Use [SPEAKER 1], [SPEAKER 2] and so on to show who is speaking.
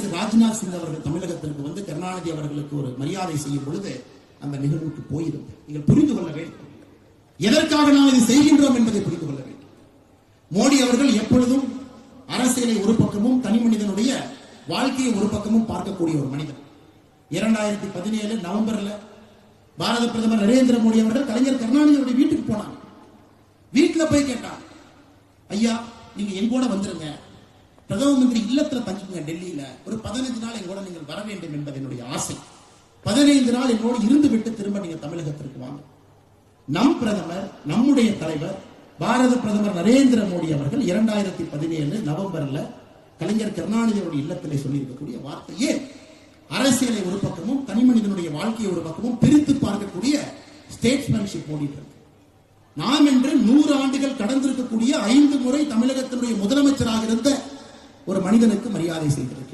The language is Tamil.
[SPEAKER 1] அமைச்சர் ராஜ்நாத் சிங் அவர்கள் தமிழகத்திற்கு வந்து கருணாநிதி அவர்களுக்கு ஒரு மரியாதை செய்யும் பொழுது அந்த நிகழ்வுக்கு போயிருந்தேன். நீங்கள் புரிந்து கொள்ள வேண்டும், எதற்காக நாம் இதை செய்கின்றோம் என்பதை புரிந்து கொள்ள வேண்டும். மோடி அவர்கள் எப்பொழுதும் அரசியலை ஒரு பக்கமும் தனி மனிதனுடைய வாழ்க்கையை ஒரு பக்கமும் பார்க்கக்கூடிய ஒரு மனிதன். 2017 நவம்பர்ல பாரத பிரதமர் நரேந்திர மோடி அவர்கள் கலைஞர் கருணாநிதியுடைய வீட்டுக்கு போனாங்க. வீட்டுல போய் கேட்டார், ஐயா நீங்க எங்கூட வந்துருங்க, பிரதம மந்திரி இல்லத்துல தங்கிங்க, டெல்லியில ஒரு 15 நாள் எங்கூட நீங்கள் வர வேண்டும் என்பது என்னுடைய ஆசை. 15 நாள் என்னோடு இருந்து விட்டு திரும்ப நீங்க தமிழகத்திற்கு வாங்க. நம் பிரதமர், நம்முடைய தலைவர் பாரத பிரதமர் நரேந்திர மோடி அவர்கள் 2017 நவம்பர்ல கலைஞர் கருணாநிதியுடைய இல்லத்திலே சொல்லி இருக்கக்கூடிய வார்த்தையே அரசியலை ஒரு பக்கமும் தனி மனிதனுடைய வாழ்க்கையை ஒரு பக்கமும் பிரித்து பார்க்கக்கூடிய ஸ்டேட்ஸ்மேன்ஷிப் ஓடிட்டு இருக்கு. நாம் என்று 100 ஆண்டுகள் கடந்திருக்கக்கூடிய 5 முறை தமிழகத்தினுடைய முதலமைச்சராக இருந்த ஒரு மனிதனுக்கு மரியாதை செய்திருக்கிறார்.